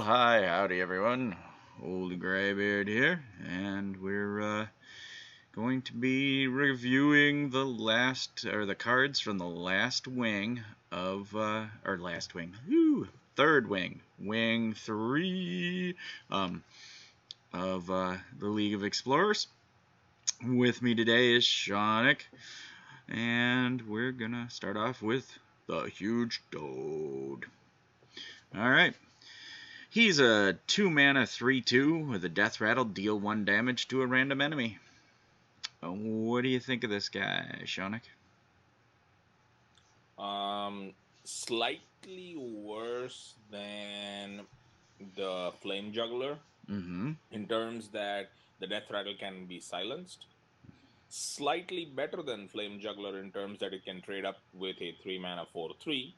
hi, howdy everyone. Old Greybeard here, and we're going to be reviewing the cards from the last wing third wing, Wing Three, of the League of Explorers. With me today is Shaunak, and we're gonna start off with the Huge Toad. Alright. He's a 2-mana 3/2 with a death rattle, deal 1 damage to a random enemy. What do you think of this guy, Shaunak? Slightly worse than the Flame Juggler in terms that the death rattle can be silenced. Slightly better than Flame Juggler in terms that it can trade up with a 3-mana 4/3.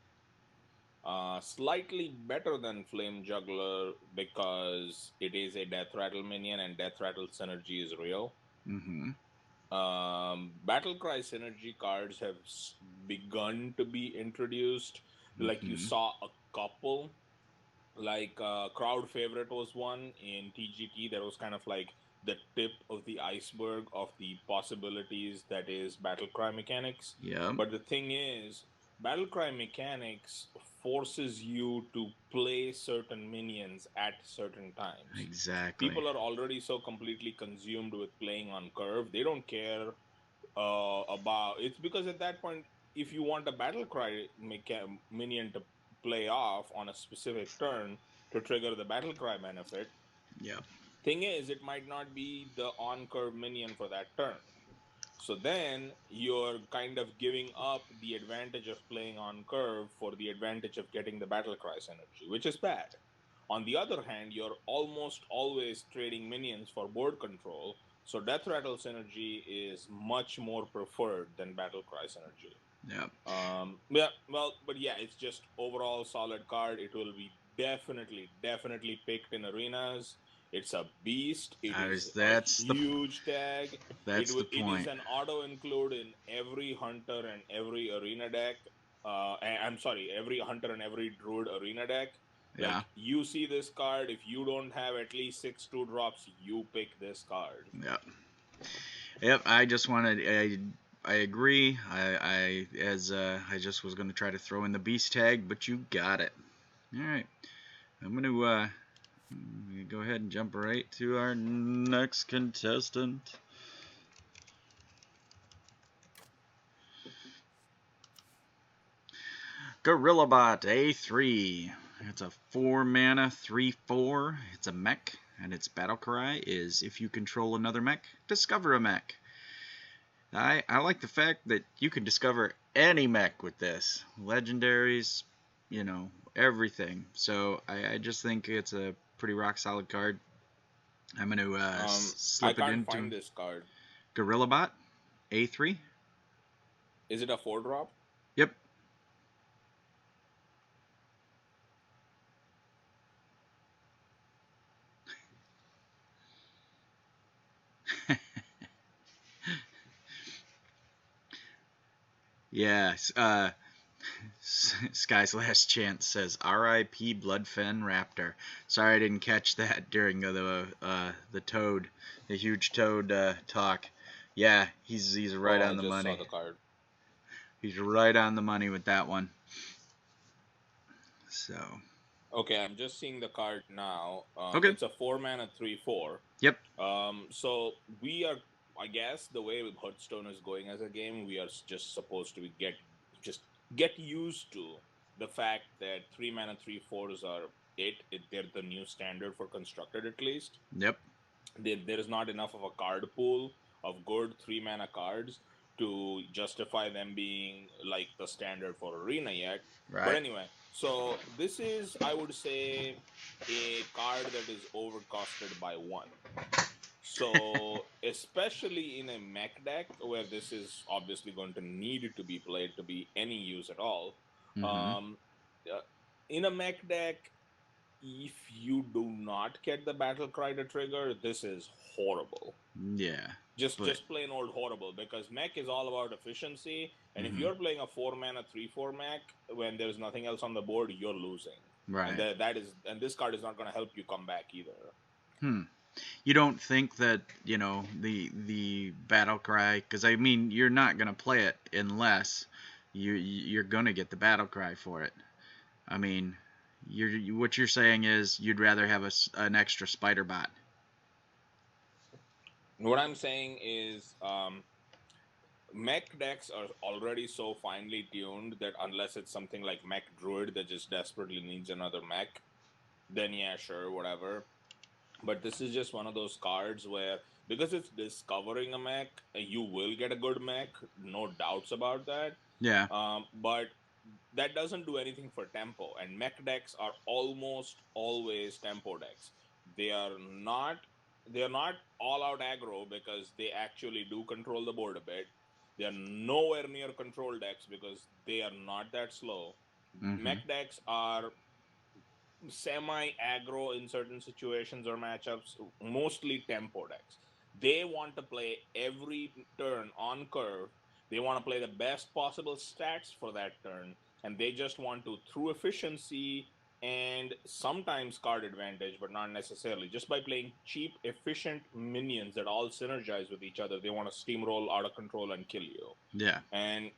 Slightly better than Flame Juggler because it is a death rattle minion and death rattle synergy is real. Battlecry synergy cards have begun to be introduced. Like you saw a couple, like crowd favorite was one in TGT. That was kind of like the tip of the iceberg of the possibilities that is Battlecry mechanics. Yeah. But the thing is, Battlecry mechanics forces you to play certain minions at certain times. Exactly. People are already so completely consumed with playing on curve. They don't care about it's because at that point, if you want a Battlecry minion to play off on a specific turn to trigger the Battlecry benefit, thing is, it might not be the on curve minion for that turn. So then you're kind of giving up the advantage of playing on curve for the advantage of getting the Battlecry synergy, which is bad. On the other hand, you're almost always trading minions for board control, so Death Rattle synergy is much more preferred than Battlecry synergy. It's just overall solid card. It will be definitely picked in arenas. It's a beast. That's a huge tag. That's the point. It is an auto include in every hunter and every arena deck. Every hunter and every druid arena deck. Like, you see this card, if you don't have at least 6 2-drops, you pick this card. Yep, I just wanted... I agree. I just was going to try to throw in the beast tag, but you got it. Alright. I'm going to go ahead and jump right to our next contestant. Gorillabot A3. It's a 4-mana 3/4. It's a mech, and its battle cry is, if you control another mech, discover a mech. I like the fact that you can discover any mech with this. Legendaries, everything. So I just think it's a pretty rock solid card. I'm going to slip it into... I can't find this card. Gorillabot A3. Is it a 4-drop? Yep. Yes. Sky's Last Chance says R.I.P. Bloodfen Raptor. Sorry I didn't catch that during the Toad, the Huge Toad talk. Yeah, he's right on the money. I just saw the card. He's right on the money with that one. So. Okay, I'm just seeing the card now. Okay. It's a 4-mana 3/4. Yep. So we are, I guess, the way Hearthstone is going as a game, we are just supposed to get used to the fact that 3-mana 3/4s are they're the new standard for constructed, at least. Yep. There is not enough of a card pool of good 3-mana cards to justify them being like the standard for arena yet. Right. But anyway, so this is, I would say, a card that is overcosted by 1. So, especially in a mech deck, where this is obviously going to need to be played to be any use at all, in a mech deck, if you do not get the battle cry to trigger, this is horrible. Yeah. Just plain old horrible, because mech is all about efficiency, and if you're playing a 4-mana 3/4 mech when there's nothing else on the board, you're losing. Right. And this card is not going to help you come back either. You don't think that, the battle cry, because I mean, you're not gonna play it unless you're gonna get the battle cry for it. I mean, what you're saying is you'd rather have an extra spider bot. What I'm saying is, mech decks are already so finely tuned that unless it's something like Mech Druid that just desperately needs another mech, then yeah, sure, whatever. But this is just one of those cards where, because it's discovering a mech, you will get a good mech, no doubts about that. Yeah. But that doesn't do anything for tempo, and mech decks are almost always tempo decks. They are not they are not all out aggro because they actually do control the board a bit. They are nowhere near control decks because they are not that slow. Mm-hmm. Mech decks are semi aggro in certain situations or matchups, mostly tempo decks. They want to play every turn on curve. They want to play the best possible stats for that turn, and they just want to, through efficiency and sometimes card advantage, but not necessarily, just by playing cheap, efficient minions that all synergize with each other, they want to steamroll out of control and kill you. Yeah. And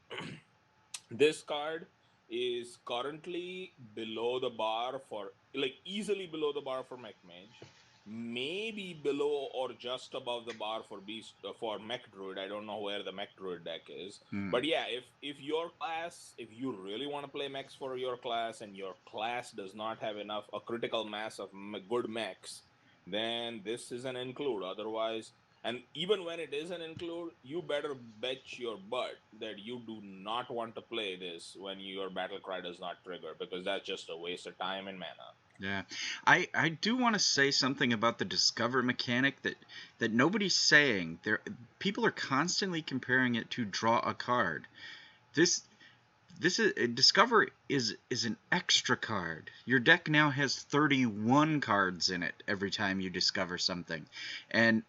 this card is currently below the bar for, like, easily below the bar for Mech Mage, maybe below or just above the bar for Beast for Mech Druid. I don't know where the Mech Druid deck is, but yeah, if your class, if you really want to play mechs for your class and your class does not have enough a critical mass of good mechs, then this is an include. Otherwise, and even when it is an include, you better bet your butt that you do not want to play this when your battle cry does not trigger, because that's just a waste of time and mana. Yeah. I do want to say something about the discover mechanic that nobody's saying. People are constantly comparing it to draw a card. This this is discover is an extra card. Your deck now has 31 cards in it every time you discover something, and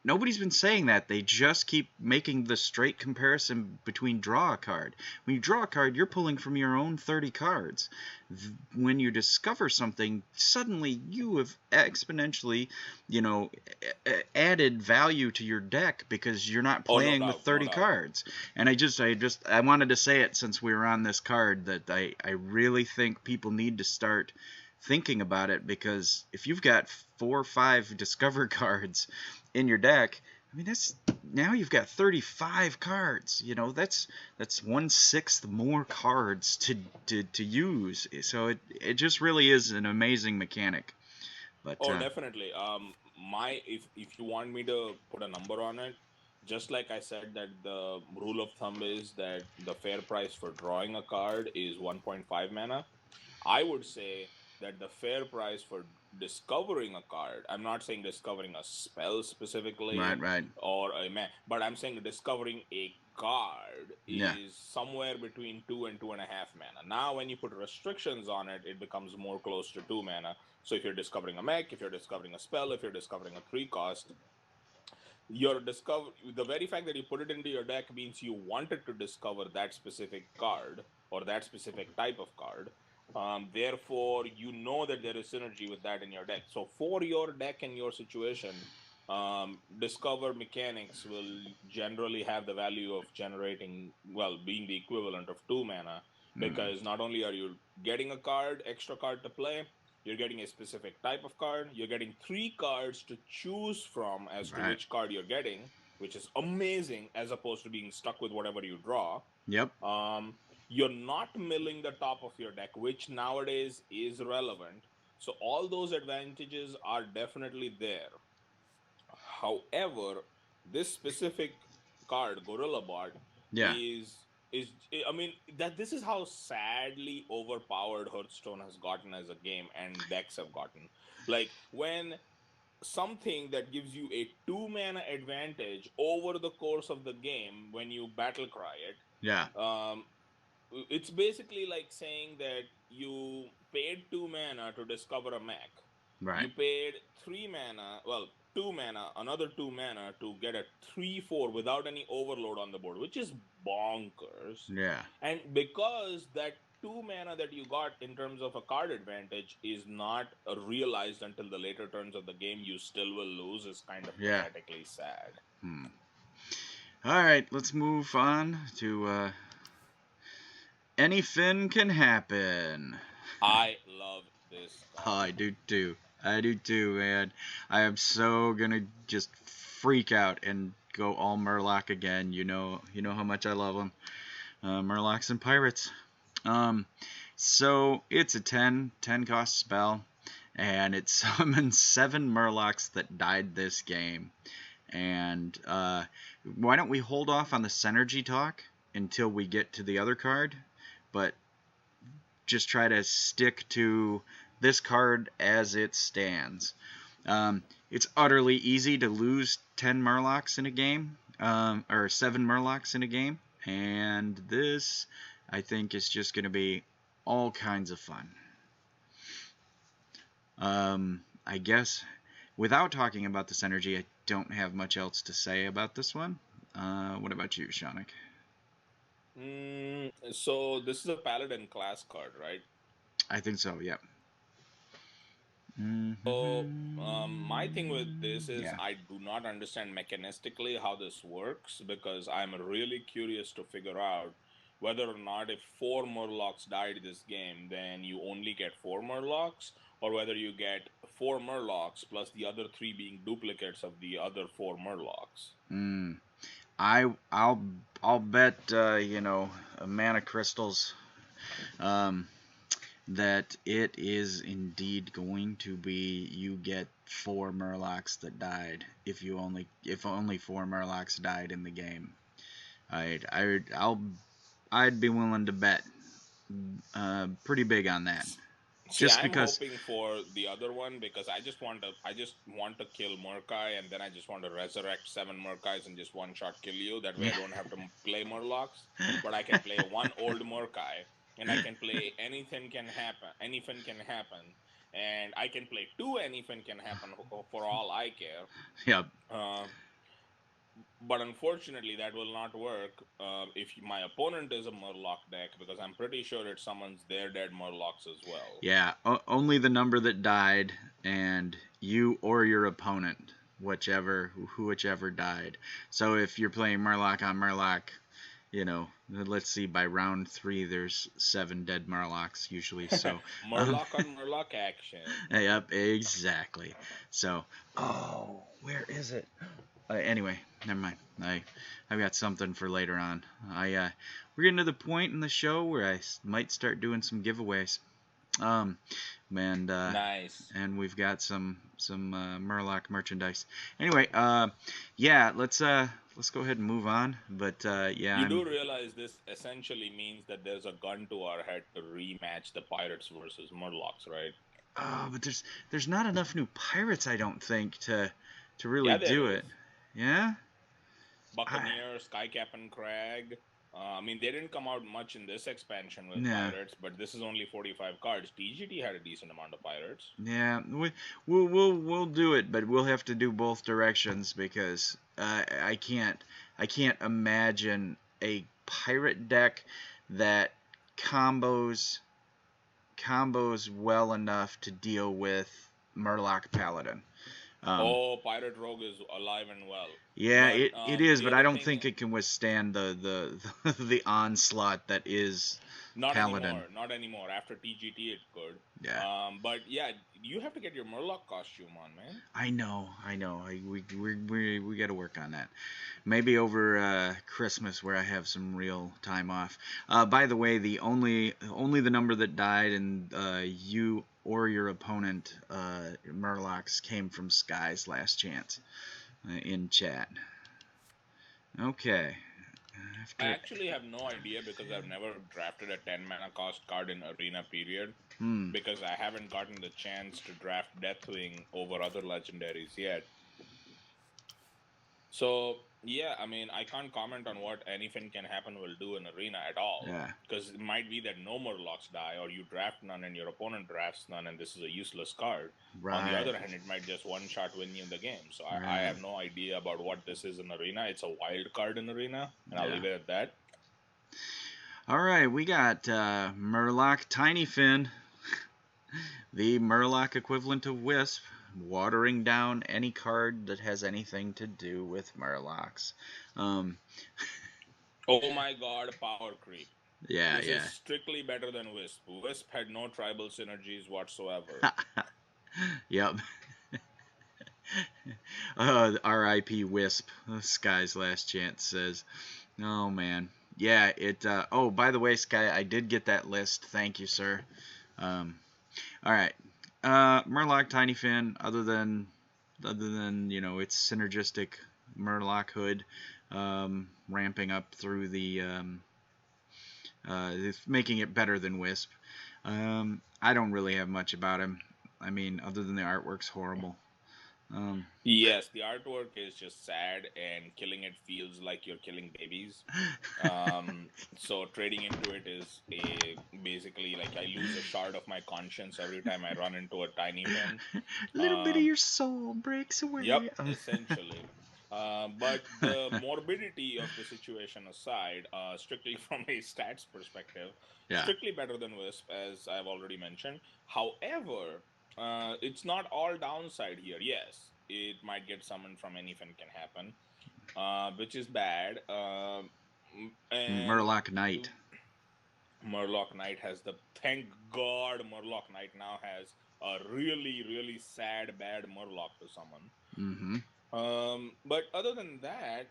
nobody's been saying that. They just keep making the straight comparison between draw a card. When you draw a card, you're pulling from your own 30 cards. When you discover something, suddenly you have exponentially, added value to your deck because you're not Oh, no playing with doubt, no 30 doubt. cards. And I wanted to say it since we were on this card that I really think people need to start thinking about it, because if you've got 4 or 5 discover cards in your deck, I mean, now you've got 35 cards. That's 1/6 more cards to use. So it just really is an amazing mechanic. But Oh, definitely. If you want me to put a number on it, just like I said that the rule of thumb is that the fair price for drawing a card is 1.5 mana, I would say that the fair price for discovering a card, I'm not saying discovering a spell specifically right, or a man, but I'm saying discovering a card yeah, is somewhere between 2 and 2.5 mana. Now, when you put restrictions on it, it becomes more close to 2 mana. So if you're discovering a mech, if you're discovering a spell, if you're discovering a 3 cost, your discover the very fact that you put it into your deck means you wanted to discover that specific card or that specific type of card. Therefore, you know that there is synergy with that in your deck. So for your deck and your situation, discover mechanics will generally have the value of generating, well, being the equivalent of 2 mana, because not only are you getting a card, extra card to play, you're getting a specific type of card. You're getting 3 cards to choose from as to right, which card you're getting, which is amazing as opposed to being stuck with whatever you draw. yep, You're not milling the top of your deck, which nowadays is relevant. So all those advantages are definitely there. However, this specific card, Gorilla Bot, yeah, is I mean that this is how sadly overpowered Hearthstone has gotten as a game and decks have gotten. Like, when something that gives you a 2 mana advantage over the course of the game when you battle cry yeah, it, it's basically like saying that you paid 2 mana to discover a mech. right, You paid 3 mana, well, 2 mana, another 2 mana to get a 3/4 without any overload on the board, which is bonkers. yeah, And because that 2 mana that you got in terms of a card advantage is not realized until the later turns of the game, you still will lose is kind of Yeah. pathetically sad. All right, let's move on to anything can happen. I love this card. I do too. I do too, man. I am so gonna just freak out and go all Murloc again. You know how much I love them. Murlocs and pirates. So it's a 10 cost spell, and it summons 7 Murlocs that died this game. And why don't we hold off on the synergy talk until we get to the other card, but just try to stick to this card as it stands. It's utterly easy to lose 10 Murlocs in a game, or 7 Murlocs in a game, and this, I think, is just going to be all kinds of fun. I guess, without talking about the synergy, I don't have much else to say about this one. What about you, Shaunak? So this is a Paladin class card, right? I think so, yeah. So my thing with this is Yeah. I do not understand mechanistically how this works, because I'm really curious to figure out whether or not if 4 Murlocs died this game, then you only get 4 Murlocs, or whether you get 4 Murlocs plus the other 3 being duplicates of the other 4 Murlocs. I'll bet mana crystals that it is indeed going to be you get 4 Murlocs that died if only 4 Murlocs died in the game. I'd be willing to bet pretty big on that. See, I'm hoping for the other one, because I just want to kill Murkai, and then I just want to resurrect 7 Murkais and just one shot kill you. That way I don't have to play Murlocs, but I can play one old Murkai, and I can play anything can happen, and I can play 2 anything can happen for all I care. Yep. But unfortunately, that will not work if my opponent is a Murloc deck, because I'm pretty sure it summons their dead Murlocs as well. Yeah, only the number that died, and you or your opponent, whichever died. So if you're playing Murloc on Murloc, let's see, by round 3 there's 7 dead Murlocs usually. So Murloc on Murloc action. Yep, exactly. So, where is it? Anyway, never mind. I've got something for later on. We're getting to the point in the show where I might start doing some giveaways. Nice. And we've got some Murloc merchandise. Anyway, yeah, let's go ahead and move on. But yeah, you do realize this essentially means that there's a gun to our head to rematch the Pirates versus Murlocs, right? But there's not enough new pirates, I don't think, to really do it. Yeah? Buccaneer, Skycap, and Crag. I mean, they didn't come out much in this expansion with pirates, but this is only 45 cards. TGT had a decent amount of pirates. Yeah, we'll do it, but we'll have to do both directions, because I can't imagine a pirate deck that combos well enough to deal with Murloc Paladin. Pirate Rogue is alive and well. Yeah, it is, but I don't think it can withstand the onslaught that is Paladin. Not anymore. After TGT, it could. Yeah. But yeah, you have to get your Murloc costume on, man. I know. We got to work on that. Maybe over Christmas, where I have some real time off. By the way, the only the number that died and you or your opponent Murlocs came from Sky's Last Chance in chat. Okay. I actually have no idea, because I've never drafted a 10 mana cost card in Arena period, because I haven't gotten the chance to draft Deathwing over other legendaries yet. So yeah, I mean, I can't comment on what anything can happen will do in Arena at all. Yeah. Because it might be that no Murlocs die, or you draft none and your opponent drafts none, and this is a useless card. Right. On the other hand, it might just one-shot win you the game. So I have no idea about what this is in Arena. It's a wild card in Arena, and I'll leave it at that. All right, we got Murloc Tiny Fin, the Murloc equivalent of Wisp, watering down any card that has anything to do with Murlocs. Oh my god, power creep. Yeah, This is yeah. strictly better than Wisp. Wisp had no tribal synergies whatsoever. Yep. R.I.P. Wisp. Sky's Last Chance says. Oh man. Yeah. It. Oh, by the way, Sky, I did get that list. Thank you, sir. All right. Murloc Tiny Fin. Other than its synergistic Murloc hood, ramping up through the making it better than Wisp. I don't really have much about him. I mean, other than the artwork's horrible. Yes, the artwork is just sad, and killing it feels like you're killing babies. So trading into it is basically like I lose a shard of my conscience every time I run into a tiny fin. A little bit of Um, your soul breaks away. Yep, essentially. But the morbidity of the situation aside, strictly from a stats perspective, Yeah. strictly better than Wisp, as I've already mentioned. However, it's not all downside here. Yes, it might get summoned from anything can happen, which is bad. And Murloc Knight. Murloc Knight has the thank God Murloc Knight now has a really really sad bad Murloc to summon. Mm-hmm. But other than that,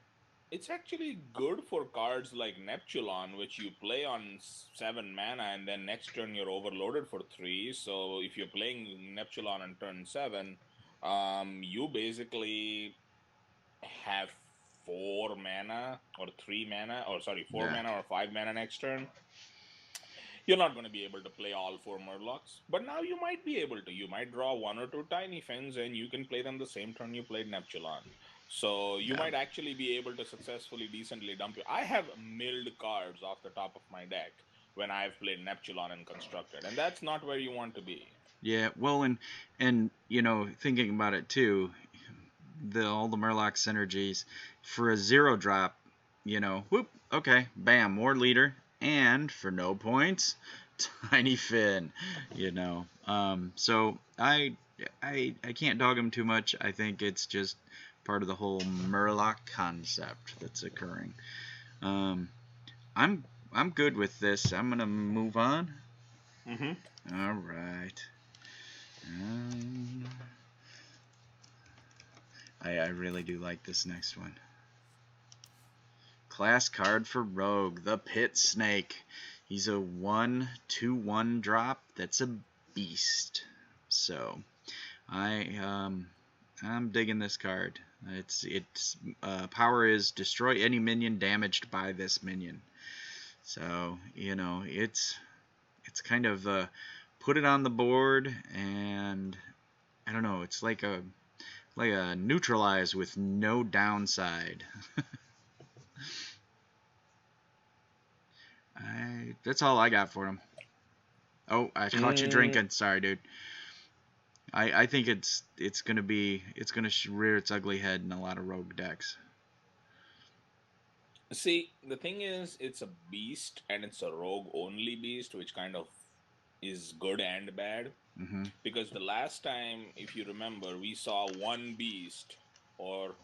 it's actually good for cards like Neptulon, which you play on 7 mana and then next turn you're overloaded for 3. So if you're playing Neptulon on turn 7, you basically have 4 mana or 3 mana, or sorry, 4 Yeah. mana or 5 mana next turn. You're not going to be able to play all 4 Murlocs, but now you might be able to. You might draw 1 or 2 Tiny Fins and you can play them the same turn you played Neptulon. So you Yeah. might actually be able to successfully, decently dump it. I have milled cards off the top of my deck when I've played Neptulon and Constructed, and that's not where you want to be. Yeah. Well, and thinking about it too, all the Murloc synergies for a 0-drop, whoop, okay, bam, more leader, and for no points, Tiny Fin, So I can't dog him too much. I think it's just part of the whole Murloc concept that's occurring. I'm good with this. I'm gonna move on. Mm-hmm. All right. I really do like this next one. Class card for Rogue, the Pit Snake. He's a 1/2/1 drop that's a beast. So I'm digging this card. Its power is destroy any minion damaged by this minion. So it's kind of put it on the board, and I don't know. It's like a neutralize with no downside. That's all I got for him. Oh, I caught you drinking. Sorry, dude. I think it's gonna rear its ugly head in a lot of rogue decks. See, the thing is, it's a beast and it's a rogue only beast, which kind of is good and bad. Mm-hmm. Because the last time, if you remember, we saw 1 beast or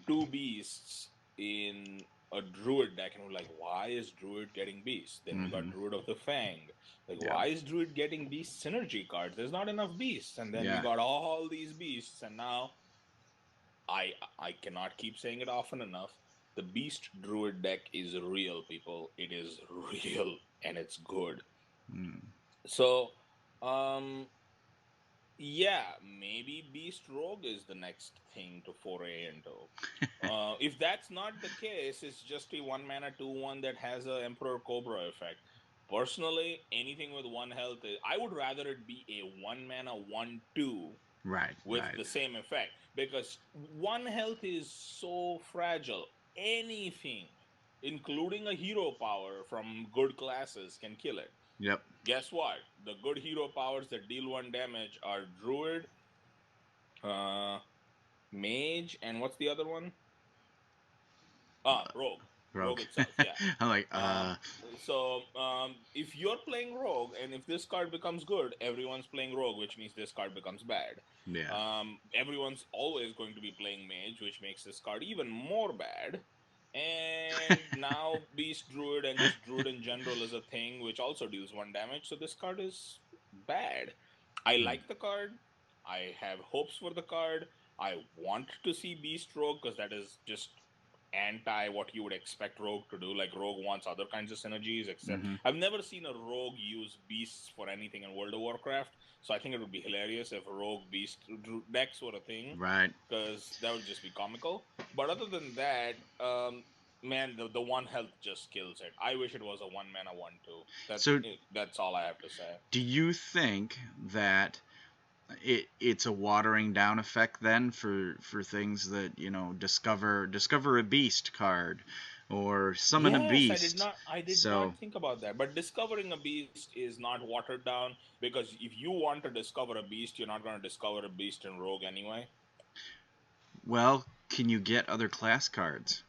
2 beasts in a druid deck, and we're like, why is druid getting beast? Then we got Druid of the Fang. Like, why is druid getting beast synergy cards? There's not enough beasts. And then we got all these beasts, and now I cannot keep saying it often enough. The beast druid deck is real, people. It is real, and it's good. So, yeah, maybe Beast Rogue is the next thing to foray into. If that's not the case, it's just a 1 mana 2/1 that has a Emperor Cobra effect. Personally, anything with 1 health, I would rather it be a 1 mana 1/2 with the same effect, because 1 health is so fragile. Anything, including a hero power from good classes, can kill it. Yep. Guess what? The good hero powers that deal 1 damage are Druid, Mage, and what's the other one? Rogue. Rogue. itself, yeah. I'm like, If you're playing Rogue, and if this card becomes good, everyone's playing Rogue, which means this card becomes bad. yeah. Everyone's always going to be playing Mage, which makes this card even more bad. And now Beast Druid and just Druid in general is a thing, which also deals 1 damage. So this card is bad. I like the card. I have hopes for the card. I want to see Beast Rogue because that is just anti what you would expect Rogue to do. Like Rogue wants other kinds of synergies, except I've never seen a Rogue use beasts for anything in World of Warcraft. So I think it would be hilarious if Rogue Beast decks were a thing, Right. because that would just be comical. But other than that, man, the 1 health just kills it. I wish it was a 1 mana 1/2. That's all I have to say. Do you think that it's a watering down effect then for things that, discover a beast card or summon a beast? I did not think about that. But discovering a beast is not watered down, because if you want to discover a beast, you're not going to discover a beast in Rogue anyway. Well, can you get other class cards?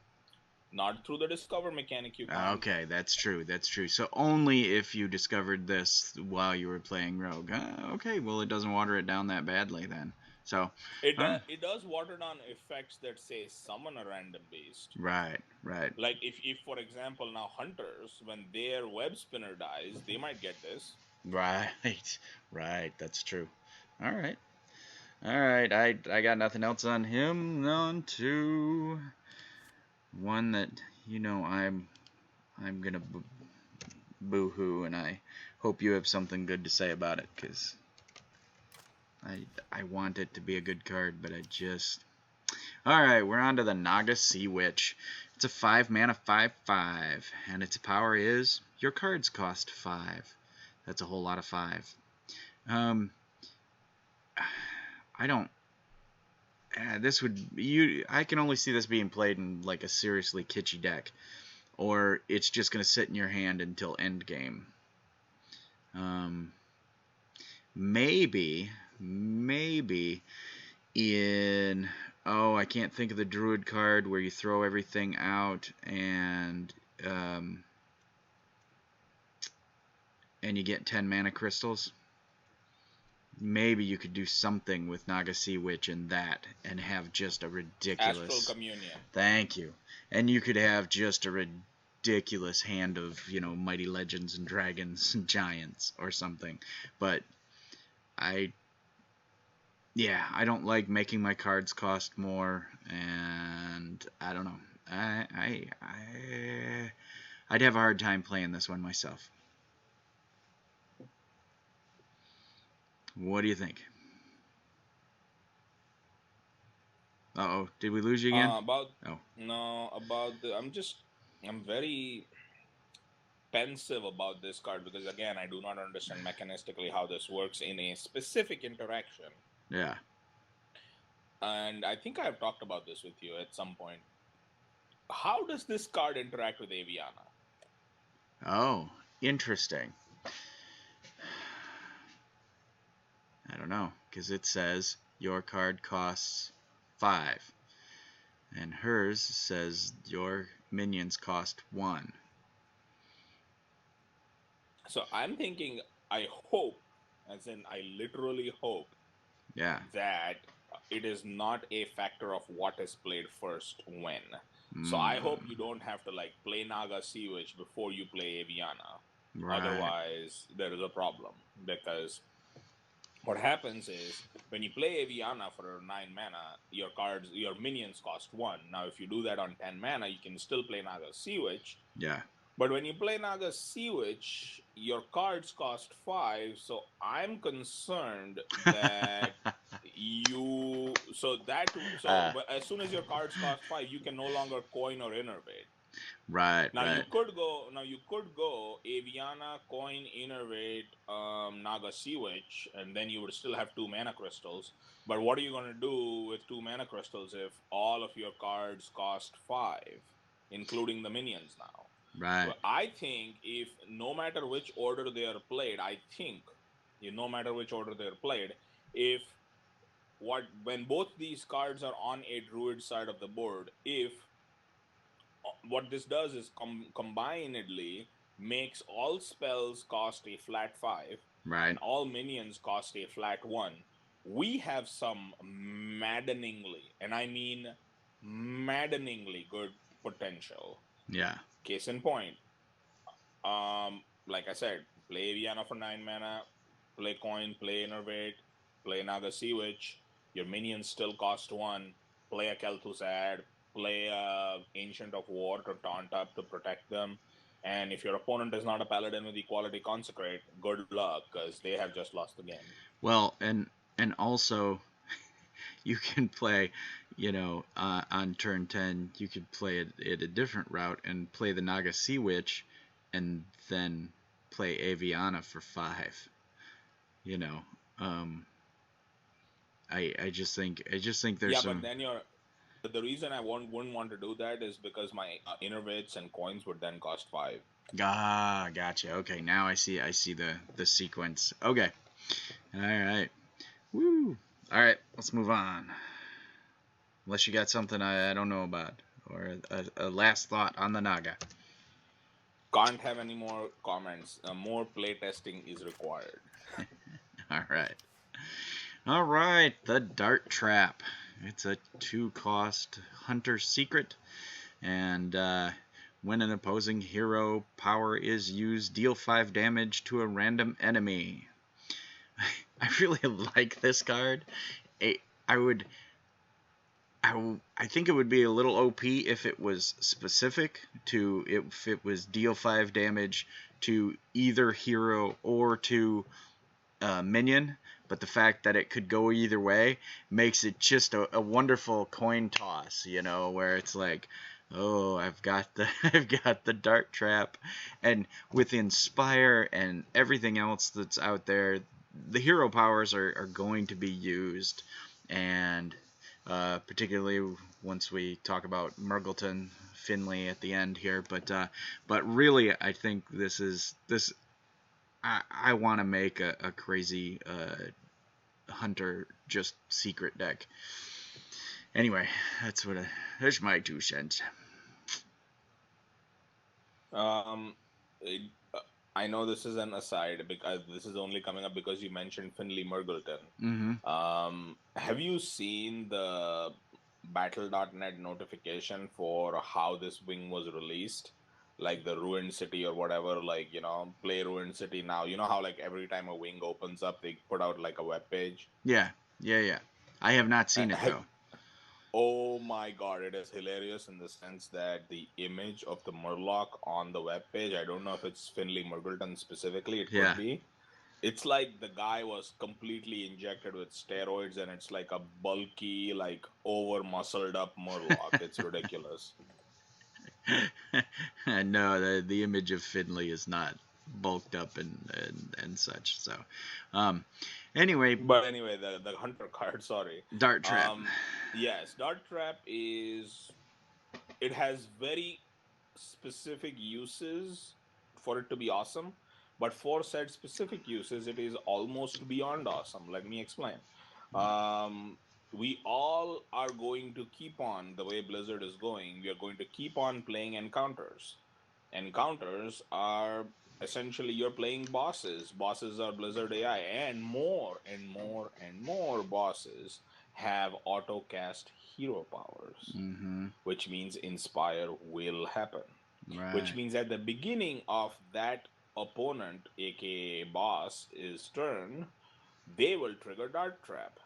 Not through the discover mechanic, you can't. Okay, that's true. So only if you discovered this while you were playing Rogue. Okay, well, it doesn't water it down that badly then. So it does water down effects that say summon a random beast. Right. Like if for example, now Hunters, when their web spinner dies, they might get this. Right. That's true. All right. I got nothing else on him. On to one that I'm gonna boo-hoo, and I hope you have something good to say about it, because I want it to be a good card, but I just... Alright, we're on to the Naga Sea Witch. It's a 5-mana 5/5, and its power is your cards cost 5. That's a whole lot of 5. I don't... I can only see this being played in like a seriously kitschy deck, or it's just going to sit in your hand until end game. Maybe in... Oh, I can't think of the Druid card where you throw everything out and you get 10 mana crystals. Maybe you could do something with Naga Sea Witch in that and have just a ridiculous... Astral Communion. Thank you. And you could have just a ridiculous hand of, Mighty Legends and Dragons and Giants or something. But I don't like making my cards cost more, and I don't know. I'd have a hard time playing this one myself. What do you think? Uh-oh, did we lose you again? I'm very pensive about this card, because again, I do not understand mechanistically how this works in a specific interaction. Yeah. And I think I've talked about this with you at some point. How does this card interact with Aviana? Oh, interesting. I don't know, because it says your card costs 5, and hers says your minions cost 1. So I'm thinking, I hope, as in I literally hope, that it is not a factor of what is played first when. So I hope you don't have to play Naga Sea Witch before you play Aviana. Right. Otherwise, there is a problem, because what happens is when you play Aviana for 9 mana, your minions cost 1. Now, if you do that on 10 mana, you can still play Naga Sea Witch. Yeah. But when you play Naga Sea Witch, your cards cost 5. So I'm concerned that as soon as your cards cost 5, you can no longer coin or innervate. Right. You could go Aviana, coin, innervate, Naga Sea Witch, and then you would still have 2 mana crystals. But what are you going to do with 2 mana crystals if all of your cards cost 5, including the minions now? Right. So I think no matter which order they are played, when both these cards are on a Druid side of the board, if what this does is combinedly makes all spells cost a flat 5 Right. and all minions cost a flat 1. We have some maddeningly, and I mean maddeningly good potential. Yeah. Case in point, like I said, play Viana for 9 mana, play Coin, play Innervate, play Naga Sea Witch. Your minions still cost 1. Play a Kel'Thuzad, ad, play a Ancient of War to taunt up to protect them. And if your opponent is not a paladin with equality consecrate, good luck, because they have just lost the game. Well, and also you can play, on turn 10, you could play it a different route and play the Naga Sea Witch and then play Aviana for 5. You know, um, I just think there's Yeah, but some. then the reason I wouldn't want to do that is because my innervates and coins would then cost 5. Gotcha. Okay, now I see the sequence. Okay. All right. Woo. All right, let's move on. Unless you got something I don't know about, or a last thought on the Naga. Can't have any more comments. More playtesting is required. All right. All right, the Dart Trap. It's a 2-cost hunter secret, and when an opposing hero power is used, deal 5 damage to a random enemy. I really like this card. I think it would be a little OP if it was specific to, if it was deal 5 damage to either hero or to minion, but the fact that it could go either way makes it just a wonderful coin toss, where it's like, oh, I've got the Dart Trap, and with Inspire and everything else that's out there, the hero powers are going to be used, and particularly once we talk about Murloc, Finley at the end here, but really I think this. I want to make a crazy hunter just secret deck. Anyway, that's my 2 cents. I know this is an aside because this is only coming up because you mentioned Finley Murloc. Mm-hmm. Have you seen the Battle.net notification for how this wing was released? Like the Ruined City or whatever, play Ruined City now. You know how every time a wing opens up, they put out a web page? Yeah. I have not seen it, Have, though. Oh my god, it is hilarious in the sense that the image of the Murloc on the webpage, I don't know if it's Finley Murgleton specifically, it could Yeah. be. It's like the guy was completely injected with steroids and it's like a bulky, over muscled up Murloc. It's ridiculous. No, the image of Finley is not bulked up and such. So, anyway. But anyway, the Hunter card, sorry. Dart Trap. Yes, Dart Trap it has very specific uses for it to be awesome, but for said specific uses, it is almost beyond awesome. Let me explain. We all are going to keep on, the way Blizzard is going, we are going to keep on playing encounters. Encounters are essentially you're playing bosses. Bosses are Blizzard AI, and more and more and more bosses have auto cast hero powers, which means Inspire will happen. Right. Which means at the beginning of that opponent, aka boss's turn, they will trigger Dart Trap,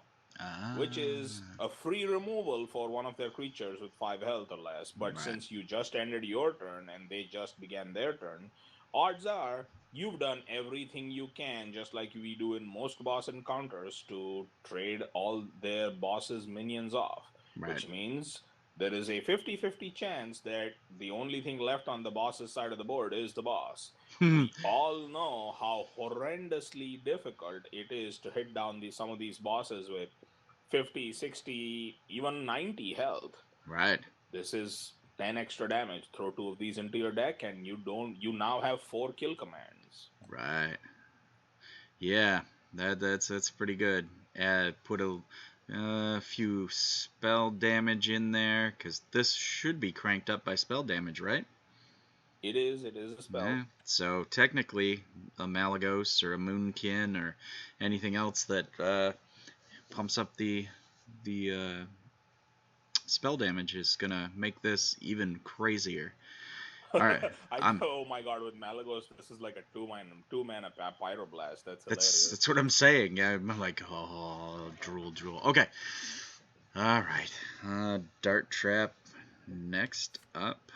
which is a free removal for one of their creatures with 5 health or less. But Right. since you just ended your turn and they just began their turn, odds are you've done everything you can, just like we do in most boss encounters, to trade all their boss's minions off. Right. Which means there is a 50-50 chance that the only thing left on the boss's side of the board is the boss. We all know how horrendously difficult it is to hit down some of these bosses with 50, 60, even 90 health. Right. This is 10 extra damage. Throw 2 of these into your deck and you now have 4 kill commands. Right. Yeah, that's pretty good. Put a A few spell damage in there, because this should be cranked up by spell damage, right? It is a spell. Yeah. So technically, a Malagos or a Moonkin or anything else that pumps up the spell damage is gonna make this even crazier. All right, Oh my god, with Malagos, this is like a two mana pyroblast. That's hilarious. that's what I'm saying. I'm like, oh, drool. Okay. All right. Dart trap next up.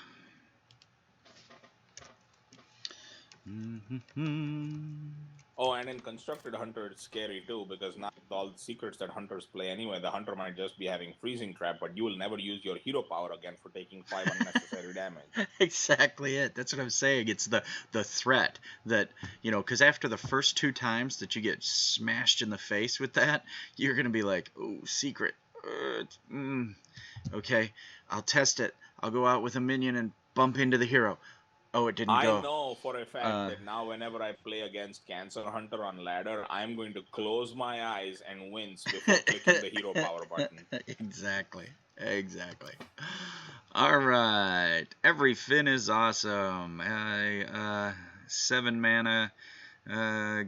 Oh, and in Constructed Hunter, it's scary too, because now with all the secrets that hunters play anyway, the hunter might just be having freezing trap, but you will never use your hero power again for taking 5 unnecessary damage. Exactly it. That's what I'm saying. It's the threat that, because after the first 2 times that you get smashed in the face with that, you're going to be like, oh, secret. Okay, I'll test it. I'll go out with a minion and bump into the hero. Oh, it didn't go. I know for a fact that now whenever I play against Cancer Hunter on ladder, I'm going to close my eyes and wince before clicking the hero power button. Exactly. All right. Every fin is awesome. 7 mana.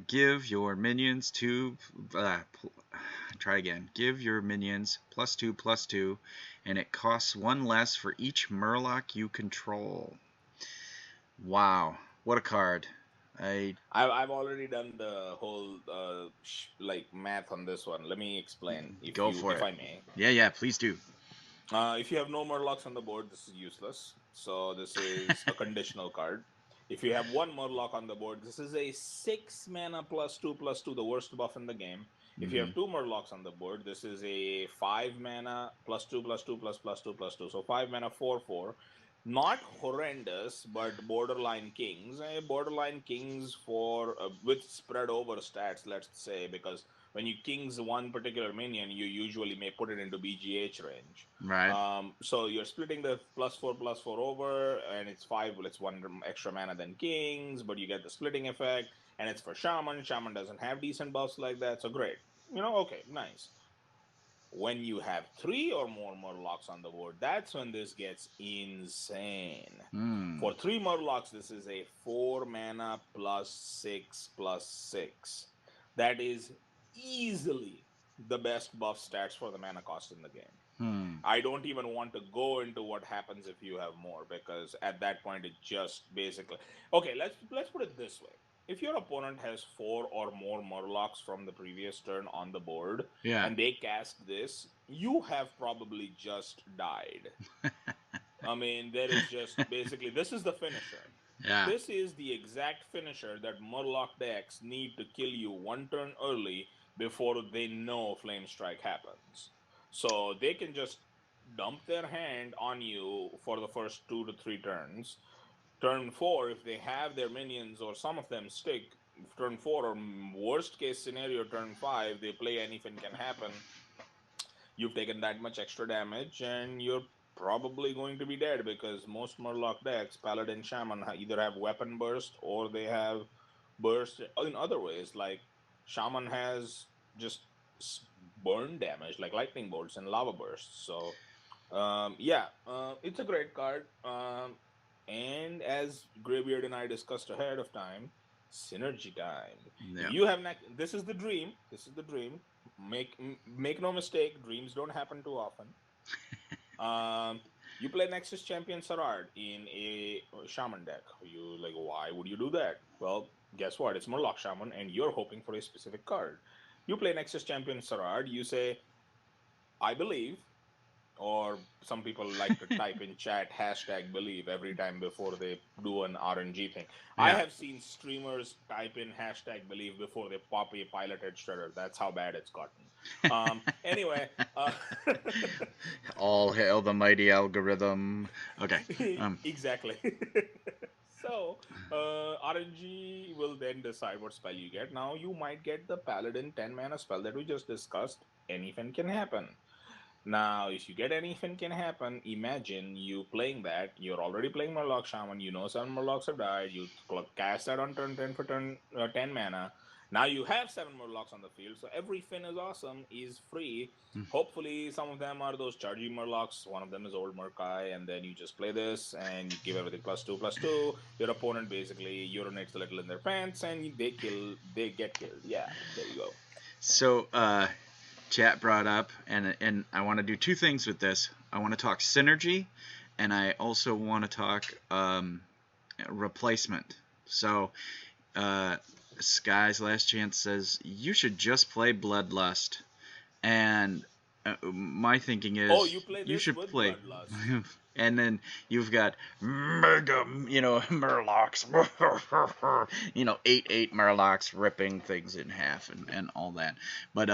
Give your minions try again. Give your minions +2/+2, and it costs 1 less for each Murloc you control. Wow, what a card! I've already done the whole math on this one. Let me explain. If I may. Yeah, please do. If you have no Murlocs on the board, this is useless. So this is a conditional card. If you have 1 Murloc on the board, this is a 6 mana +2/+2, the worst buff in the game. If you have 2 Murlocs on the board, this is a 5 mana +2/+2/+2/+2. So 5 mana 4/4. Not horrendous, but borderline kings. Borderline kings for with spread over stats, let's say, because when you kings one particular minion, you usually may put it into BGH range. Right. So you're splitting the +4/+4 over, and it's 5. Well, it's 1 extra mana than kings, but you get the splitting effect, and it's for Shaman. Shaman doesn't have decent buffs like that, so great. Okay, nice. When you have 3 or more Murlocs on the board, that's when this gets insane. For 3 Murlocs, this is a 4 mana +6/+6. That is easily the best buff stats for the mana cost in the game. I don't even want to go into what happens if you have more, because at that point it just basically... Okay, let's put it this way. If your opponent has 4 or more Murlocs from the previous turn on the board, and they cast this, you have probably just died. I mean, there is just basically, this is the finisher. Yeah. This is the exact finisher that Murloc decks need to kill you 1 turn early before they know Flame Strike happens. So they can just dump their hand on you for the first 2 to 3 turns. Turn 4, if they have their minions or some of them stick, turn 4 or worst case scenario, turn 5, they play anything can happen. You've taken that much extra damage and you're probably going to be dead, because most Murloc decks, Paladin, Shaman, either have weapon burst or they have burst in other ways. Like Shaman has just burn damage, like lightning bolts and lava bursts. So it's a great card. And as Greybeard and I discussed ahead of time, synergy time. Yeah. You have this is the dream. Make no mistake, dreams don't happen too often. You play Nexus Champion Sarard in a Shaman deck. You like, why would you do that? Well, guess what? It's Murloc Shaman, and you're hoping for a specific card. You play Nexus Champion Sarard. You say, I believe. Or some people like to type in chat #believe every time before they do an RNG thing. Yeah. I have seen streamers type in #believe before they pop a piloted shredder. That's how bad it's gotten. Anyway. All hail the mighty algorithm. Okay. Exactly. So, RNG will then decide what spell you get. Now, you might get the Paladin 10 mana spell that we just discussed. Anything can happen. Now, if you get anything can happen, imagine you playing that. You're already playing Murloc Shaman. You know some Murlocs have died. You cast that on turn 10 for turn 10 mana. Now you have 7 Murlocs on the field, so every fin is awesome, is free. Hopefully, some of them are those chargy Murlocs. One of them is Old Murkai, and then you just play this and you give everything +2/+2. Your opponent basically urinates a little in their pants, and they get killed. Yeah, there you go. So, chat brought up, and I want to do two things with this. I want to talk synergy, and I also want to talk replacement. So, Sky's Last Chance says you should just play Bloodlust, and my thinking is You play you this should with play. Bloodlust. And then you've got mega, Murlocs, 8/8 Murlocs ripping things in half and all that. But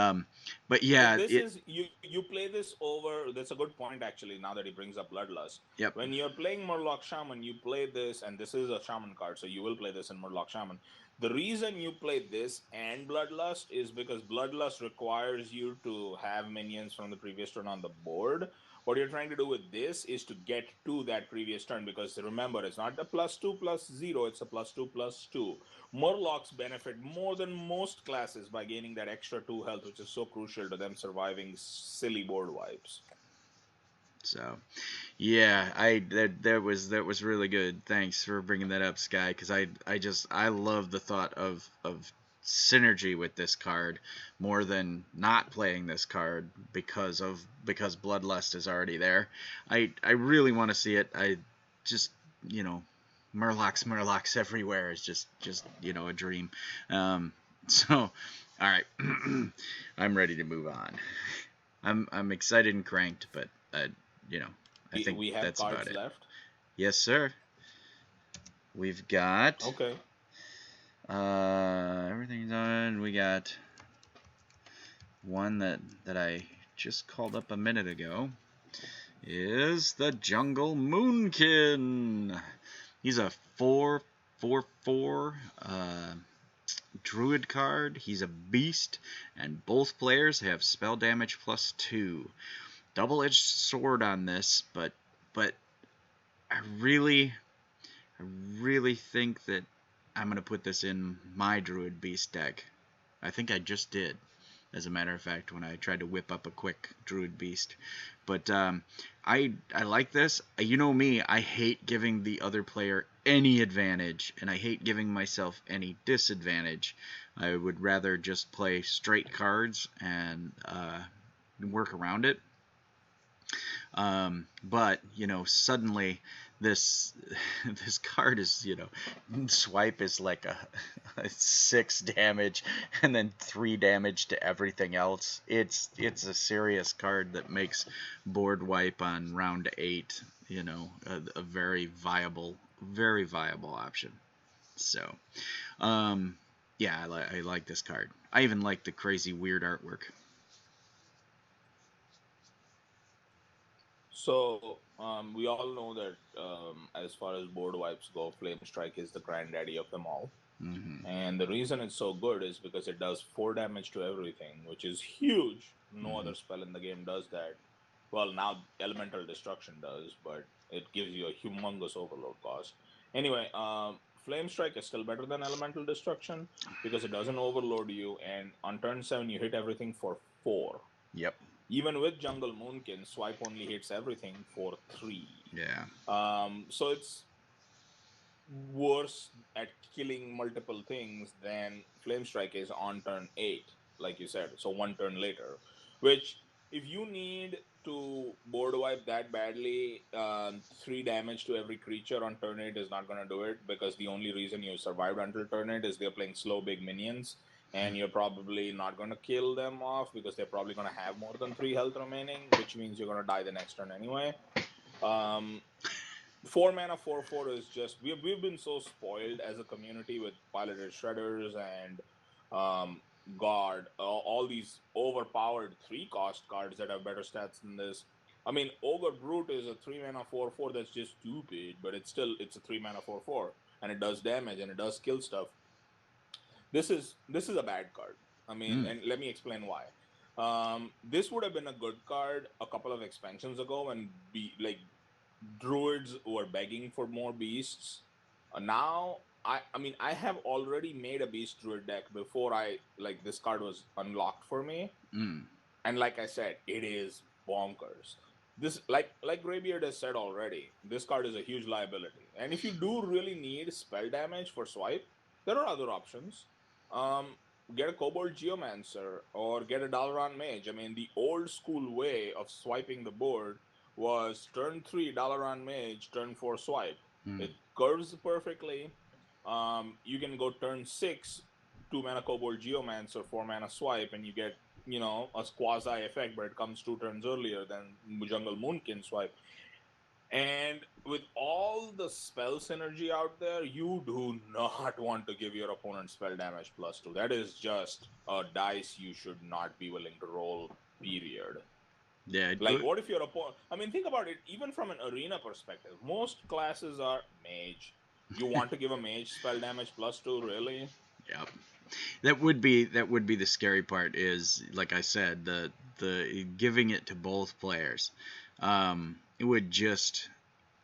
yeah, This is you play this over. That's a good point actually. Now that he brings up Bloodlust, yep. when you're playing Murloc Shaman, you play this, and this is a Shaman card, so you will play this in Murloc Shaman. The reason you play this and Bloodlust is because Bloodlust requires you to have minions from the previous turn on the board. What you're trying to do with this is to get to that previous turn, because remember, it's not a +2/+0, it's a +2/+2. Murlocs benefit more than most classes by gaining that extra 2 health, which is so crucial to them surviving silly board wipes. So, yeah, that was really good. Thanks for bringing that up, Sky, because I love the thought of synergy with this card more than not playing this card because Bloodlust is already there. I really want to see it. I just Murlocs everywhere is just a dream. So, all right, I'm ready to move on. I'm excited and cranked, but I think we have that's cards about it. left. Yes, sir. We've got everything's done. We got one that I just called up a minute ago. Is the Jungle Moonkin. He's a 4/4/4 druid card. He's a beast, and both players have spell damage +2. Double-edged sword on this, but I really think that I'm going to put this in my Druid Beast deck. I think I just did, as a matter of fact, when I tried to whip up a quick Druid Beast. But I like this. You know me, I hate giving the other player any advantage, and I hate giving myself any disadvantage. I would rather just play straight cards and work around it. But suddenly this card is swipe is like a 6 damage and then 3 damage to everything else. It's a serious card that makes board wipe on round 8 a very viable option. So yeah, I like this card. I even like the crazy weird artwork. So we all know that as far as board wipes go, Flame Strike is the granddaddy of them all. Mm-hmm. And the reason it's so good is because it does 4 damage to everything, which is huge. No other spell in the game does that. Well, now Elemental Destruction does, but it gives you a humongous overload cost. Anyway, Flame Strike is still better than Elemental Destruction because it doesn't overload you, and on turn 7 you hit everything for 4. Yep. Even with Jungle Moonkin, swipe only hits everything for 3. Yeah. So it's worse at killing multiple things than Flame Strike is on turn 8, like you said. So 1 turn later, which if you need to board wipe that badly, 3 damage to every creature on turn 8 is not going to do it, because the only reason you survived until turn 8 is they're playing slow big minions, and you're probably not going to kill them off because they're probably going to have more than 3 health remaining, which means you're going to die the next turn anyway. 4 mana 4/4 is just we've been so spoiled as a community with piloted shredders and guard, all these overpowered 3-cost cards that have better stats than this. I mean, Ogre Brute is a 3 mana 4/4 that's just stupid, but it's a 3 mana 4/4, and it does damage and it does kill stuff. This is a bad card. I mean, and let me explain why. This would have been a good card a couple of expansions ago when druids were begging for more beasts. Now I mean, I have already made a Beast Druid deck before this card was unlocked for me. Mm. And like I said, it is bonkers. This, like Greybeard has said already, this card is a huge liability. And if you do really need spell damage for swipe, there are other options. Um, get a Kobold Geomancer or get a Dalaran Mage. I mean, the old school way of swiping the board was turn 3 Dalaran Mage, turn 4 swipe. Mm. It curves perfectly. You can go turn 6, 2 mana Kobold Geomancer, 4 mana swipe, and you get a quasi effect, but it comes 2 turns earlier than Jungle Moonkin swipe. And with all the spell synergy out there, you do not want to give your opponent spell damage +2. That is just a dice you should not be willing to roll, period. Yeah. Like, what if your opponent... I mean, think about it, even from an arena perspective. Most classes are mage. You want to give a mage spell damage +2, really? Yep. That would be the scary part. Is, like I said, the giving it to both players. It would just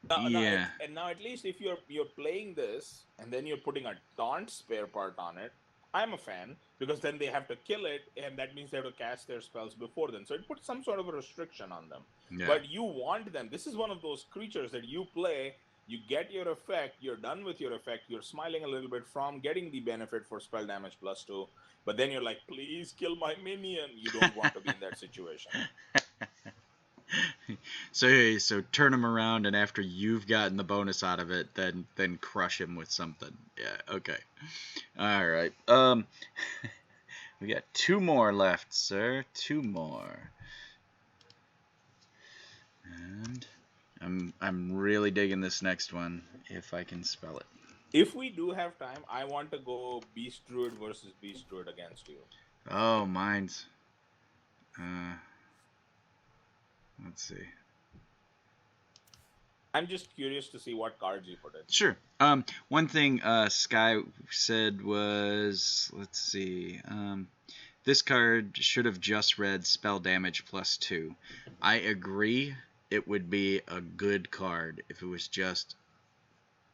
yeah. Now at least if you're playing this and then you're putting a taunt spare part on it, I'm a fan, because then they have to kill it, and that means they have to cast their spells before then. So it puts some sort of a restriction on them. Yeah. But you want them. This is one of those creatures that you play, you get your effect, you're done with your effect, you're smiling a little bit from getting the benefit for spell damage +2, but then you're like, please kill my minion. You don't want to be in that situation. So turn him around, and after you've gotten the bonus out of it, then crush him with something. Yeah, okay. All right. We got 2 more left, sir. 2 more. And I'm really digging this next one, if I can spell it. If we do have time, I want to go Beast Druid versus Beast Druid against you. Oh, mine's... let's see. I'm just curious to see what cards you put in. Sure. One thing Sky said was, let's see, this card should have just read spell damage +2. I agree. It would be a good card if it was just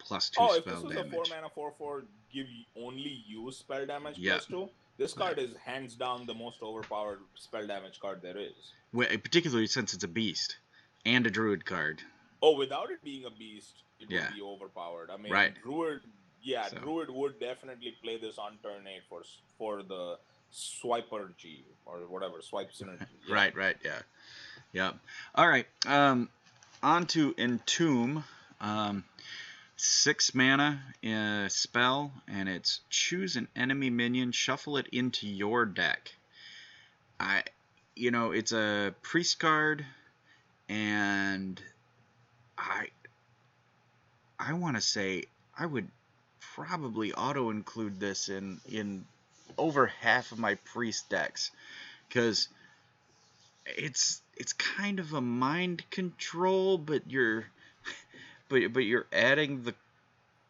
+2 spell damage. If this was a 4 mana 4/4, give only you spell damage +2. This card is hands down the most overpowered spell damage card there is. Well, particularly since it's a beast and a druid card. Oh, without it being a beast, it would be overpowered. I mean, Druid, Druid would definitely play this on turn 8 for the swiper G or whatever, swipe synergy. Yeah. Right, yeah. Yep. All right. On to Entomb. 6 mana spell, and it's choose an enemy minion, shuffle it into your deck. It's a priest card, and I want to say I would probably auto-include this in over half of my priest decks, because it's kind of a mind control, but you're adding the...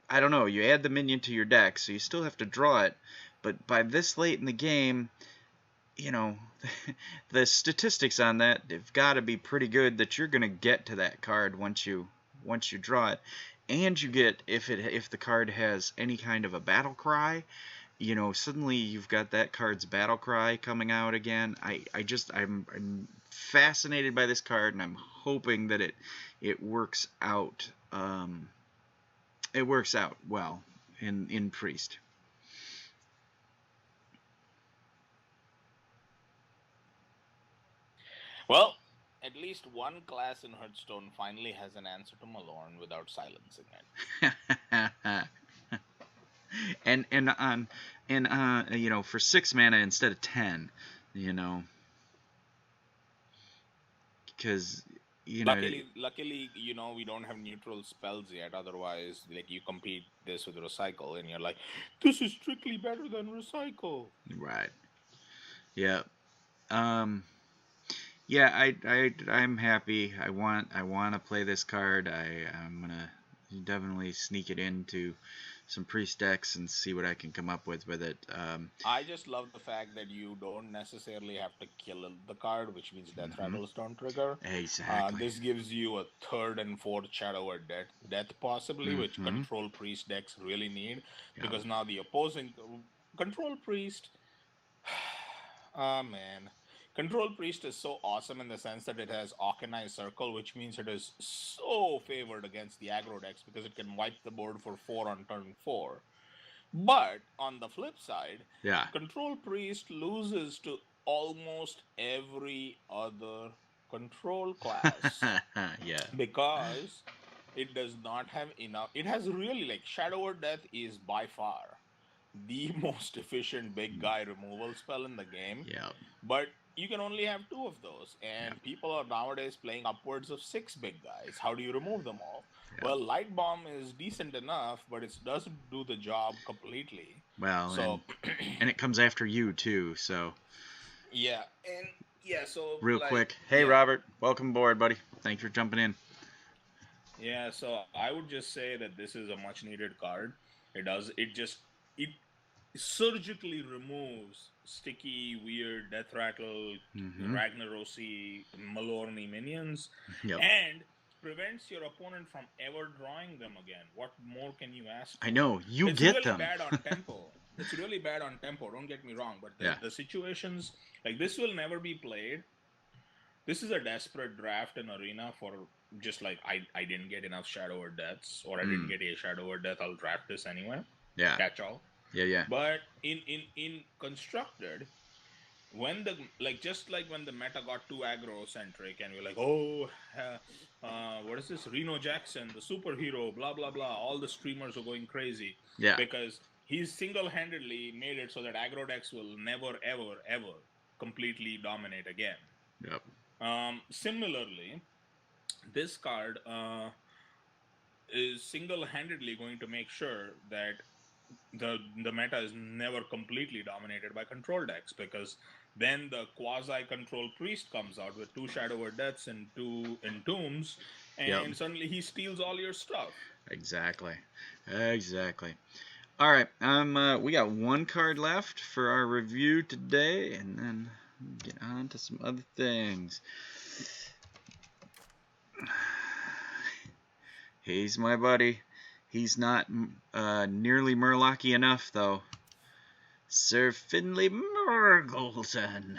I don't know, you add the minion to your deck, so you still have to draw it, but by this late in the game, the statistics on that have got to be pretty good that you're going to get to that card once you draw it. And you get, if the card has any kind of a battle cry, suddenly you've got that card's battle cry coming out again. I'm fascinated by this card, and I'm hoping that it works out. It works out well in Priest. Well, at least one class in Hearthstone finally has an answer to Malorn without silencing it. For 6 mana instead of 10, because luckily, we don't have neutral spells yet. Otherwise, you compete this with Recycle, and you're like, this is strictly better than Recycle. Right. Yeah. Yeah, I'm happy. I want to play this card. I'm gonna definitely sneak it into priest decks and see what I can come up with it. I just love the fact that you don't necessarily have to kill the card, which means death Mm-hmm. rattles don't trigger. Exactly. This gives you a third and fourth shadow or death possibly, which Mm-hmm. control priest decks really need, Yep. because now the opposing control priest. Ah man. Control Priest is so awesome in the sense that it has Arcanized Circle, which means it is so favored against the aggro decks because it can wipe the board for 4 on turn 4. But on the flip side, Yeah. Control Priest loses to almost every other control class Yeah. because it does not have enough. It has really, like, Shadow or Death is by far the most efficient big guy removal spell in the game, Yep. but you can only have 2 of those, Yep. and people are nowadays playing upwards of 6 big guys. How do you remove them all? Yep. Well, Light Bomb is decent enough, but it doesn't do the job completely. Well, So and it comes after you too, so. yeah, and yeah, so Real like quick, hey yeah. Robert, welcome aboard, buddy. Thanks for jumping in. Yeah, so I would just say that this is a much needed card. It surgically removes sticky, weird Death Rattle, Mm-hmm. Ragnarosi, Malorni minions, Yep. and prevents your opponent from ever drawing them again. What more can you ask for? I know you It's get really them. bad on tempo. It's really bad on tempo. Don't get me wrong, but Yeah. the situations like this will never be played. This is a desperate draft in Arena for just like I didn't get enough Shadow or Deaths, or I didn't get a Shadow or Death. I'll draft this anyway. Yeah. Catch all. Yeah. But in constructed, when the just like when the meta got too aggro centric and we're like, oh, what is this, Reno Jackson, the superhero, blah blah blah, all the streamers are going crazy. Yeah. Because he's single-handedly made it so that aggro decks will never ever completely dominate again. Yep. Similarly, this card is single-handedly going to make sure that the meta is never completely dominated by control decks, because then the quasi control priest comes out with 2 Shadow or Deaths and 2 Entombs, and suddenly he steals all your stuff. Exactly. All right, we got one card left for our review today, and then get on to some other things. He's my buddy. He's not nearly Murloc-y enough, though. Sir Finley Murgleton.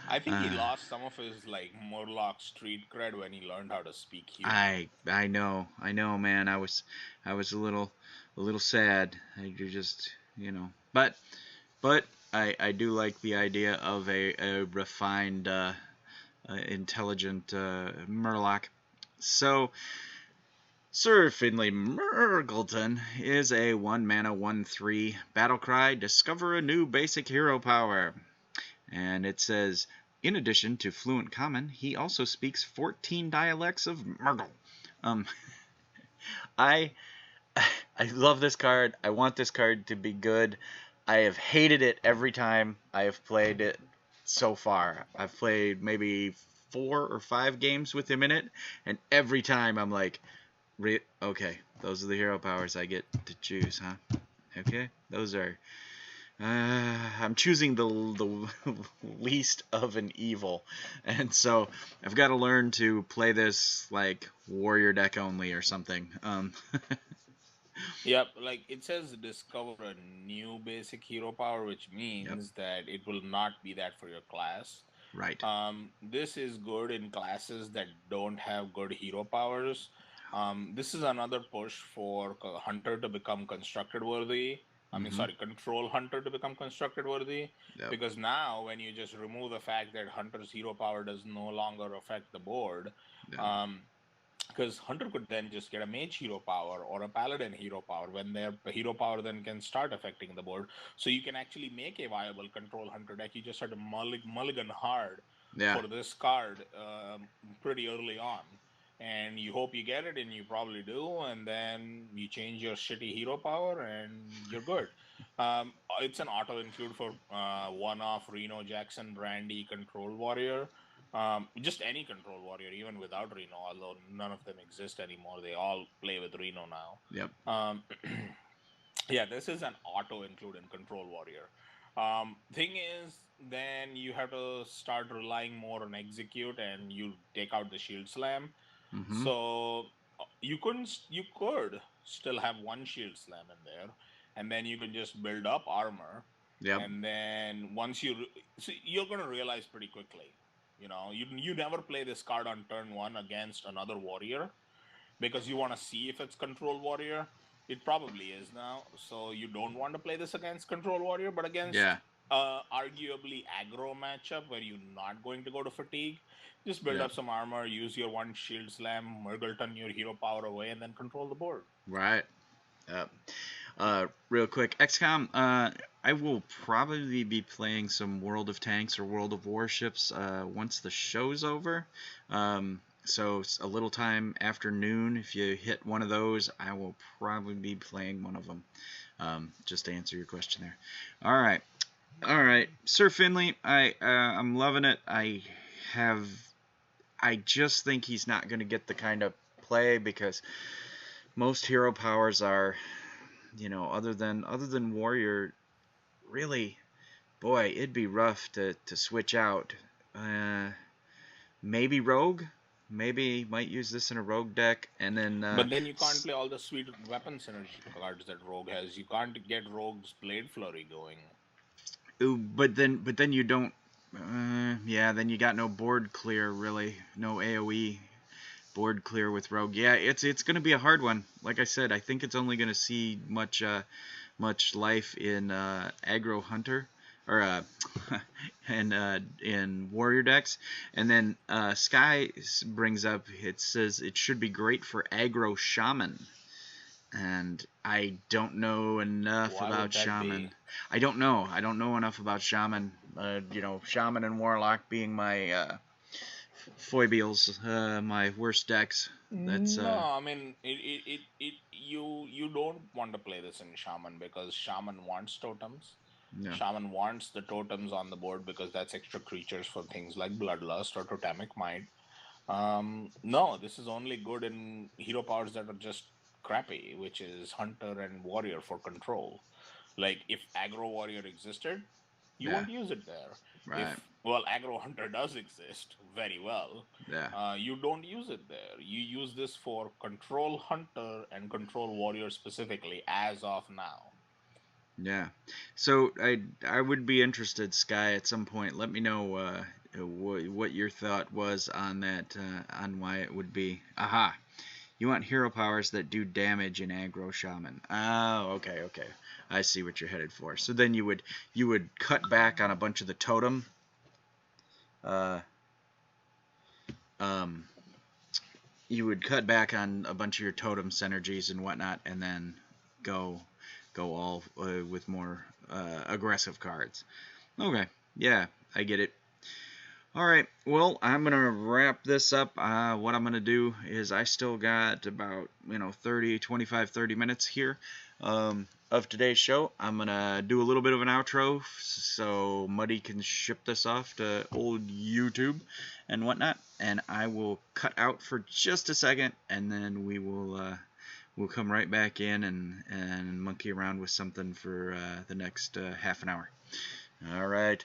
I think he lost some of his like Murloc street cred when he learned how to speak human. I know, man. I was a little sad. You're just, but I do like the idea of a refined, intelligent Murloc. So, Sir Finley Murgleton is a 1-mana 1/3 battle cry. Discover a new basic hero power. And it says, in addition to fluent common, he also speaks 14 dialects of Murgle. I love this card. I want this card to be good. I have hated it every time I have played it so far. I've played maybe 4 or 5 games with him in it, and every time I'm like, okay, those are the hero powers I get to choose, huh? Okay, those are... I'm choosing the least of an evil, and so I've got to learn to play this like warrior deck only or something. Yep, like it says discover a new basic hero power, which means that it will not be that for your class. Right. This is good in classes that don't have good hero powers. This is another push for Hunter to become constructed worthy. Control Hunter to become constructed worthy. Yep. Because now, when you just remove the fact that Hunter's hero power does no longer affect the board, because Hunter could then just get a Mage hero power or a Paladin hero power when their hero power then can start affecting the board. So you can actually make a viable Control Hunter deck. You just have to mulligan hard for this card pretty early on. And you hope you get it, and you probably do, and then you change your shitty hero power, and you're good. It's an auto-include for one-off Reno Jackson Brandy Control Warrior. Just any Control Warrior, even without Reno, although none of them exist anymore. They all play with Reno now. Yep. Yeah, this is an auto include in Control Warrior. Thing is, then you have to start relying more on execute, and you take out the shield slam. Mm-hmm. So you could still have one shield slam in there, and then you can just build up armor, Yep. and then once see, you're gonna realize pretty quickly. You never play this card on turn one against another warrior because you want to see if it's Control Warrior. It probably is now, so you don't want to play this against Control Warrior, but against Yeah. arguably aggro matchup where you're not going to go to fatigue, just build Yep. up some armor, use your one shield slam, Murgleton your hero power away, and then control the board. Right. Yep. Real quick, XCOM. I will probably be playing some World of Tanks or World of Warships once the show's over. So a little time after noon, if you hit one of those, I will probably be playing one of them. Just to answer your question there. All right, Sir Finley. I'm loving it. I just think he's not going to get the kind of play because most hero powers are, other than warrior, really, boy, it'd be rough to switch out. Maybe rogue. Maybe might use this in a rogue deck, and then But then you can't play all the sweet weapon synergy cards that Rogue has. You can't get Rogue's Blade Flurry going. but then you don't. Yeah, then you got no board clear really, no AOE board clear with rogue. Yeah, it's gonna be a hard one. Like I said, I think it's only gonna see much life in aggro hunter or and in warrior decks. And then Sky brings up, it says it should be great for aggro shaman. And I don't know enough Why would about that shaman. be? I don't know. I don't know enough about shaman. Shaman and warlock being my foibles, my worst decks. That's No, I mean you don't want to play this in Shaman because Shaman wants totems. no. Shaman wants the totems on the board because that's extra creatures for things like Bloodlust or Totemic Might. No, this is only good in hero powers that are just crappy, which is Hunter and Warrior for control. Like if Aggro Warrior existed, you Yeah. won't use it there. Right. If Aggro Hunter does exist very well, Yeah. you don't use it there. You use this for Control Hunter and Control Warrior specifically as of now. Yeah. So I would be interested, Sky, at some point. Let me know what your thought was on that, on why it would be. Aha. You want hero powers that do damage in aggro shaman. Oh, okay. I see what you're headed for. So then you would cut back on a bunch of the totem. Uh, um, you would cut back on a bunch of your totem synergies and whatnot, and then go all with more aggressive cards. Okay, yeah, I get it. All right, well, I'm going to wrap this up. What I'm going to do is I still got about, 30 minutes here of today's show. I'm going to do a little bit of an outro so Muddy can ship this off to old YouTube and whatnot. And I will cut out for just a second, and then we'll come right back in and monkey around with something for the next half an hour. All right.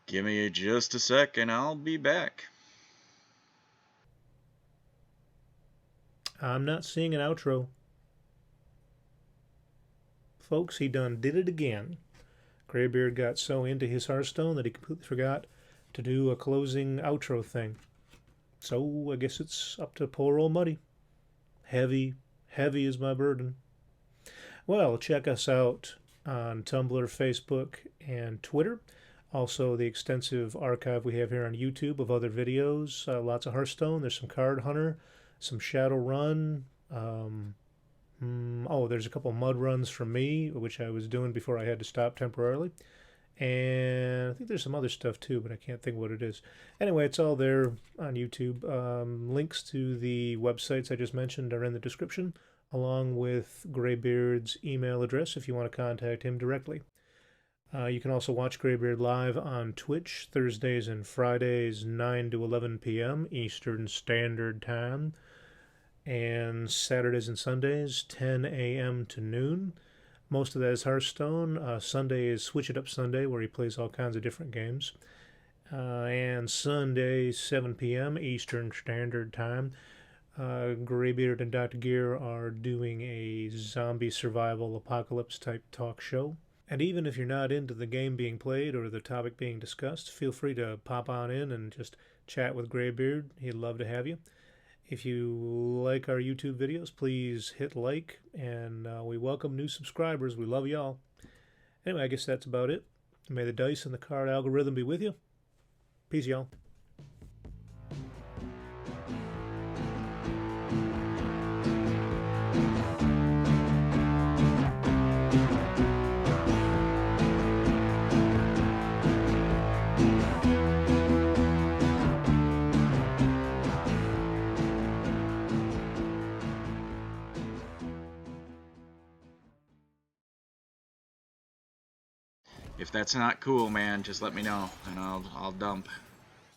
Give me just a sec and I'll be back. I'm not seeing an outro. Folks, he done did it again. Greybeard got so into his Hearthstone that he completely forgot to do a closing outro thing. So I guess it's up to poor old Muddy. Heavy is my burden. Well, check us out on Tumblr, Facebook, and Twitter. Also, the extensive archive we have here on YouTube of other videos. Lots of Hearthstone. There's some Card Hunter, some Shadowrun. There's a couple mud runs from me, which I was doing before I had to stop temporarily. And I think there's some other stuff too, but I can't think what it is. Anyway, it's all there on YouTube. Links to the websites I just mentioned are in the description, along with Greybeard's email address if you want to contact him directly. You can also watch Greybeard live on Twitch Thursdays and Fridays, 9 to 11 p.m. Eastern Standard Time, and Saturdays and Sundays, 10 a.m. to noon. Most of that is Hearthstone. Sunday is Switch It Up Sunday, where he plays all kinds of different games. And Sunday, 7 p.m. Eastern Standard Time, Greybeard and Dr. Gear are doing a zombie survival apocalypse type talk show. And even if you're not into the game being played or the topic being discussed, feel free to pop on in and just chat with Greybeard. He'd love to have you. If you like our YouTube videos, please hit like, and we welcome new subscribers. We love y'all. Anyway, I guess that's about it. May the dice and the card algorithm be with you. Peace, y'all. If that's not cool, man, just let me know and I'll dump.